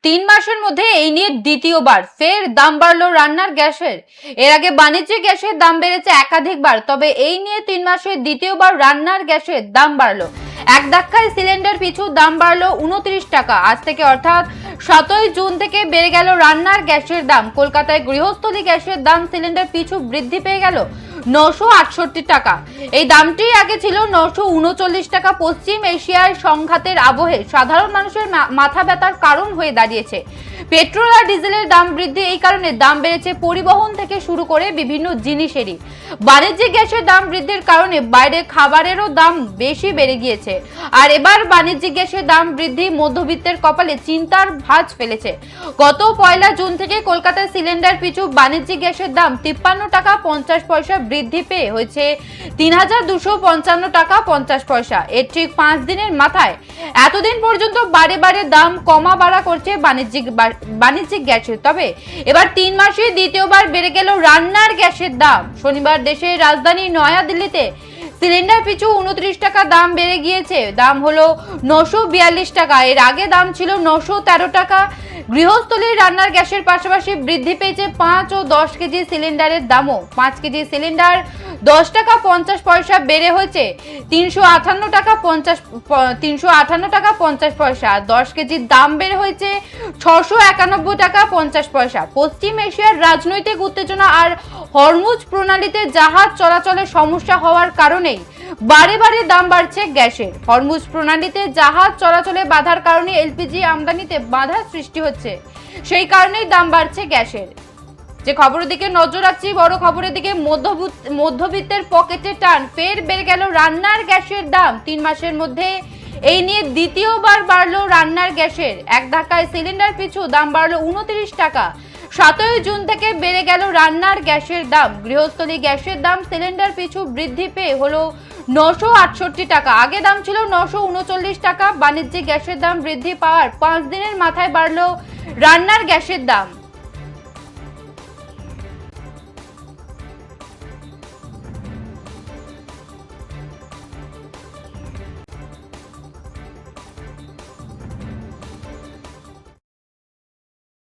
তিন মাসের মধ্যে এই নিয়ে দ্বিতীয়বার ফের দাম বাড়লো রান্নার গ্যাসের। এর আগে বাণিজ্যিক গ্যাসের দাম বেড়েছে একাধিকবার, তবে এই নিয়ে 3 মাসে দ্বিতীয়বার রান্নার গ্যাসের দাম বাড়লো। এক ধাক্কায় সিলিন্ডার পিছু দাম বাড়লো 29 টাকা। আজ থেকে অর্থাৎ 7ই জুন থেকে বেড়ে গেল রান্নার গ্যাসের দাম। কলকাতায় গৃহস্থলী গ্যাসের দাম সিলিন্ডার পিছু বৃদ্ধি পেয়ে গেল 968 টাকা। এই দামটি আগে ছিল 939 টাকা। পশ্চিম এশিয়ার সংঘাতের আবহে সাধারণ মানুষের মাথা ব্যথার কারণ হয়ে দাঁড়িয়েছে। পেট্রোল আর ডিজেলের দাম বৃদ্ধি, এই কারণে দাম বেড়েছে পরিবহন থেকে শুরু করে বিভিন্ন জিনিসেরই। বাণিজ্যিক গ্যাসের দাম বৃদ্ধির কারণে বাইরে খাবারেরও দাম বেশি বেড়ে গিয়েছে। আর এবার বাণিজ্যিক গ্যাসের দাম বৃদ্ধি মধ্যবিত্তের কপালে চিন্তার ভাঁজ ফেলেছে। গত 1 জুন থেকে কলকাতায় সিলিন্ডার পিছু বাণিজ্যিক গ্যাসের দাম 53 টাকা 50 পয়সা বৃদ্ধি পেয়ে হয়েছে 3255 টাকা 50 পয়সা। এর ঠিক 5 দিনের মাথায় এতদিন পর্যন্ত বারে বারে দাম কমা বাড়া করছে বাণিজ্যিক গ্যাসের। তবে এবার 3 মাসে দ্বিতীয়বার বেড়ে গেল রান্নার গ্যাসের দাম। শনিবার দেশের রাজধানী নয়াদিল্লিতে সিলিন্ডার পিছু 29 টাকা দাম বেড়ে গিয়েছে। দাম হলো 942 টাকা। এর আগে দাম ছিল 913 টাকা। গৃহস্থলীর রান্নার গ্যাসের পাশাপাশি বৃদ্ধি পেয়েছে 5 ও 10 কেজি সিলিন্ডারের দামও। 5 কেজি সিলিন্ডার 10 টাকা 50 পয়সা বেড়ে হয়েছে 358 টাকা 50 পয়সা। 10 কেজির দাম বেড়ে হয়েছে 691 টাকা 50 পয়সা। পশ্চিম এশিয়ার রাজনৈতিক উত্তেজনা আর হরমুজ প্রণালীতে জাহাজ চলাচলের সমস্যা হওয়ার কারণেই বারে বারে দাম বাড়ছে গ্যাসের। হরমুজ প্রণালীতে জাহাজ চলাচলে বাধার কারণে এলপিজি আমদানিতে বাধার সৃষ্টি হচ্ছে, সেই কারণেই দাম বাড়ছে গ্যাসের। যে খবরের দিকে নজর রাখছি, বড় খবরের দিকে, মধ্যবিত্তের পকেটে টান, ফের বেড়ে গেল রান্নার গ্যাসের দাম। 3 মাসের মধ্যে এই নিয়ে দ্বিতীয়বার বাড়লো রান্নার গ্যাসের। এক ধাক্কায় সিলিন্ডার পিছু দাম বাড়লো 29 টাকা। 7ই জুন থেকে বেড়ে গেল রান্নার গ্যাসের দাম। গৃহস্থলী গ্যাসের দাম সিলিন্ডার পিছু বৃদ্ধি পেয়ে হলো 968 টাকা। আগে দাম ছিল 939 টাকা। বাণিজ্যিক গ্যাসের দাম বৃদ্ধি পাওয়ার 5 দিনের মাথায় বাড়লো রান্নার গ্যাসের দাম।